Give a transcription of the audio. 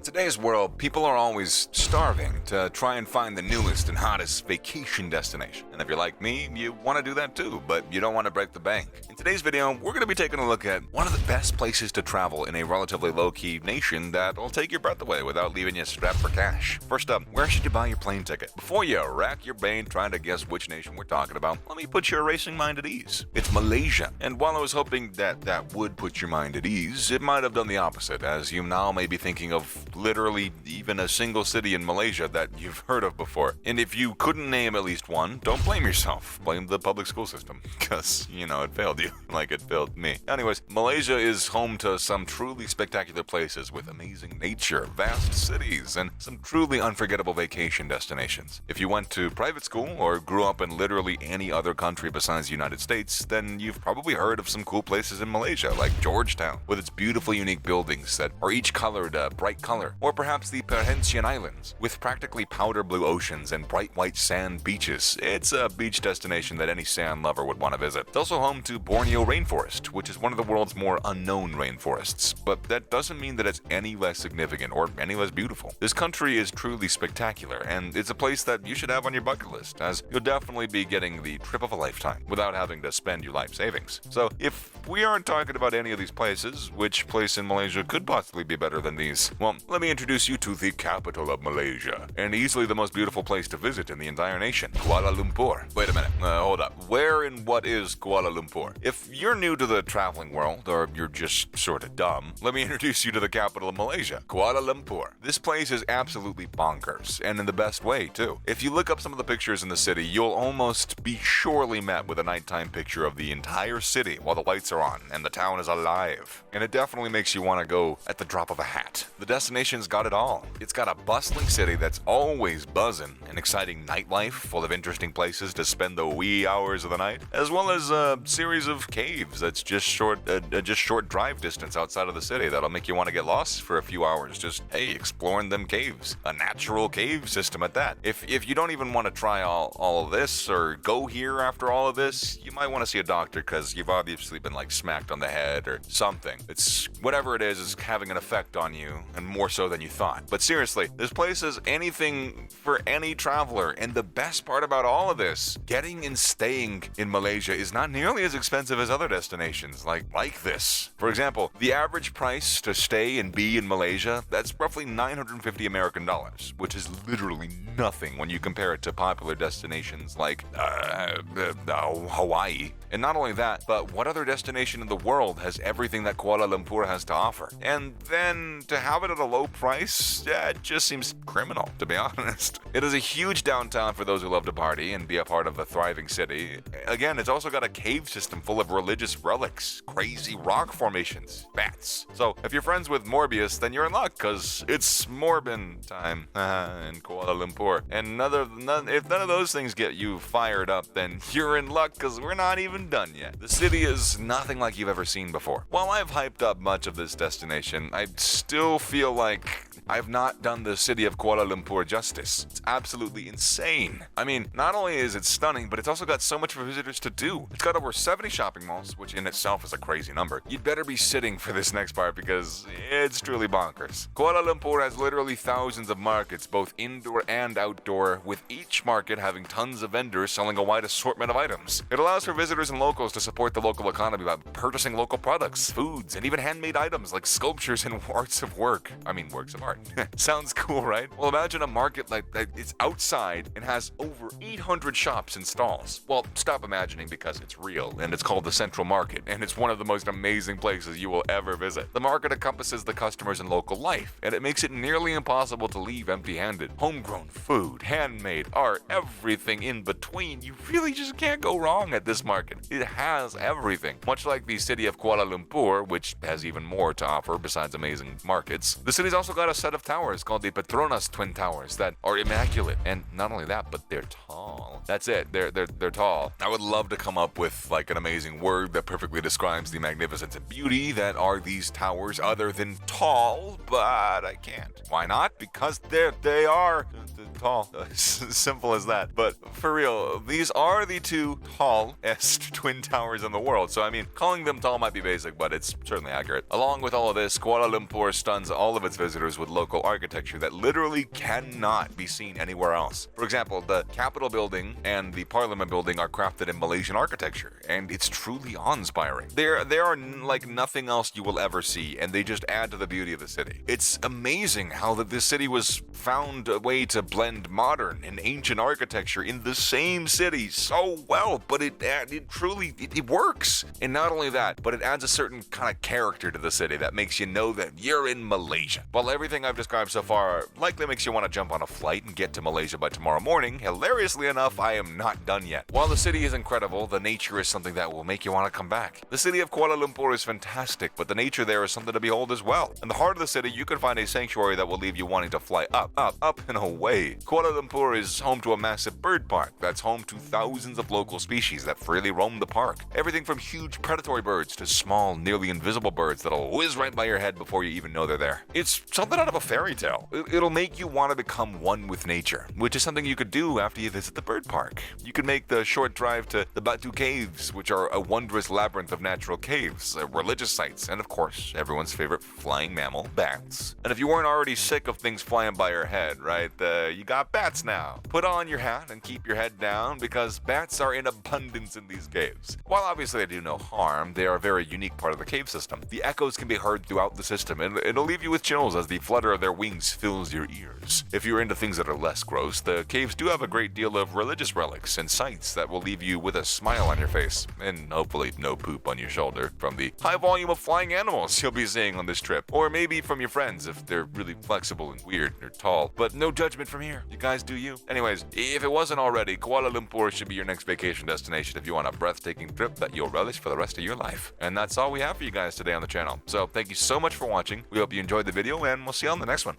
In today's world, people are always starving to try and find the newest and hottest vacation destination. And if you're like me, you want to do that too, but you don't want to break the bank. In today's video, we're going to be taking a look at one of the best places to travel in a relatively low-key nation that'll take your breath away without leaving you strapped for cash. First up, where should you buy your plane ticket? Before you rack your brain trying to guess which nation we're talking about, let me put your racing mind at ease. It's Malaysia. And while I was hoping that would put your mind at ease, it might have done the opposite, as you now may be thinking of literally even a single city in Malaysia that you've heard of before. And if you couldn't name at least one, don't blame yourself. Blame the public school system, because, it failed you, like it failed me. Anyways, Malaysia is home to some truly spectacular places with amazing nature, vast cities, and some truly unforgettable vacation destinations. If you went to private school or grew up in literally any other country besides the United States, then you've probably heard of some cool places in Malaysia, like Georgetown, with its beautiful unique buildings that are each colored a bright color. Or perhaps the Perhentian Islands, with practically powder blue oceans and bright white sand beaches. It's a beach destination that any sand lover would want to visit. It's also home to Borneo Rainforest, which is one of the world's more unknown rainforests, but that doesn't mean that it's any less significant or any less beautiful. This country is truly spectacular, and it's a place that you should have on your bucket list, as you'll definitely be getting the trip of a lifetime without having to spend your life savings. So if we aren't talking about any of these places, which place in Malaysia could possibly be better than these? Well, let me introduce you to the capital of Malaysia, and easily the most beautiful place to visit in the entire nation, Kuala Lumpur. Wait a minute, hold up. Where and what is Kuala Lumpur? If you're new to the traveling world, or you're just sort of dumb, let me introduce you to the capital of Malaysia, Kuala Lumpur. This place is absolutely bonkers, and in the best way, too. If you look up some of the pictures in the city, you'll almost be surely met with a nighttime picture of the entire city while the lights are on, and the town is alive. And it definitely makes you want to go at the drop of a hat. The destination's got it all. It's got a bustling city that's always buzzing, an exciting nightlife full of interesting places to spend the wee hours of the night, as well as a series of caves that's just short drive distance outside of the city that'll make you want to get lost for a few hours, just, exploring them caves. A natural cave system at that. If you don't even want to try all of this, or go here after all of this, you might want to see a doctor, because you've obviously been, smacked on the head or something. It's whatever it is having an effect on you, and more so than you thought. But seriously, this place is anything for any traveler, and the best part about all of this, getting and staying in Malaysia is not nearly as expensive as other destinations like this. For example, the average price to stay and be in Malaysia, that's roughly 950 American dollars, which is literally nothing when you compare it to popular destinations like Hawaii. And not only that, but what other destination in the world has everything that Kuala Lumpur has to offer? And then to have it at a low price, it just seems criminal, to be honest. It is a huge downtown for those who love to party and be a part of a thriving city. Again, it's also got a cave system full of religious relics, crazy rock formations, bats. So if you're friends with Morbius, then you're in luck, because it's Morbin time in Kuala Lumpur. And if none of those things get you fired up, then you're in luck, because we're not even done yet. The city is nothing like you've ever seen before. While I've hyped up much of this destination, I still feel like I've not done the city of Kuala Lumpur justice. It's absolutely insane. I mean, not only is it stunning, but it's also got so much for visitors to do. It's got over 70 shopping malls, which in itself is a crazy number. You'd better be sitting for this next part, because it's truly bonkers. Kuala Lumpur has literally thousands of markets, both indoor and outdoor, with each market having tons of vendors selling a wide assortment of items. It allows for visitors and locals to support the local economy by purchasing local products, foods, and even handmade items like sculptures and works of art. Sounds cool, right? Well, imagine a market like that. It's outside and has over 800 shops and stalls. Well, stop imagining, because it's real, and it's called the Central Market, and it's one of the most amazing places you will ever visit. The market encompasses the customers and local life, and it makes it nearly impossible to leave empty-handed. Homegrown food, handmade art, everything in between. You really just can't go wrong at this market. It has everything. Much like the city of Kuala Lumpur, which has even more to offer besides amazing markets, the city's also got a set of towers called the Petronas Twin Towers that are immaculate. And not only that, but they're tall. That's it. They're tall. I would love to come up with an amazing word that perfectly describes the magnificence and beauty that are these towers other than tall, but I can't. Why not? Because they are tall. Simple as that. But for real, these are the two tallest twin towers in the world. So I mean, calling them tall might be basic, but it's certainly accurate. Along with all of this, Kuala Lumpur stuns all of its visitors with local architecture that literally cannot be seen anywhere else. For example, the Capitol building and the Parliament building are crafted in Malaysian architecture, and it's truly awe-inspiring. There are like nothing else you will ever see, and they just add to the beauty of the city. It's amazing how that this city was found a way to blend modern and ancient architecture in the same city so well, but it truly works. And not only that, but it adds a certain kind of character to the city that makes you know that you're in Malaysia. While everything I've described so far likely makes you want to jump on a flight and get to Malaysia by tomorrow morning, hilariously enough, I am not done yet. While the city is incredible, the nature is something that will make you want to come back. The city of Kuala Lumpur is fantastic, but the nature there is something to behold as well. In the heart of the city, you can find a sanctuary that will leave you wanting to fly up and away. Kuala Lumpur is home to a massive bird park that's home to thousands of local species that freely roam the park. Everything from huge predatory birds to small, nearly invisible birds that'll whiz right by your head before you even know they're there. It's something out of a fairy tale. It'll make you want to become one with nature, which is something you could do after you visit the bird park. You can make the short drive to the Batu Caves, which are a wondrous labyrinth of natural caves, religious sites, and of course, everyone's favorite flying mammal, bats. And if you weren't already sick of things flying by your head, right, you got bats now. Put on your hat and keep your head down because bats are in abundance in these caves. While obviously they do no harm, they are a very unique part of the cave system. The echoes can be heard throughout the system, and it'll leave you with chills as the flutter of their wings fills your ears. If you're into things that are less gross, the caves do have a great deal of religious relics and sites that will leave you with a smile on your face, and hopefully no poop on your shoulder from the high volume of flying animals you'll be seeing on this trip. Or maybe from your friends if they're really flexible and weird or tall. But no judgment from here. You guys do you. Anyways, if it wasn't already, Kuala Lumpur should be your next vacation destination if you want a breathtaking trip that you'll relish for the rest of your life. And that's all we have for you guys today on the channel. So thank you so much for watching. We hope you enjoyed the video, and we'll see you on the next one.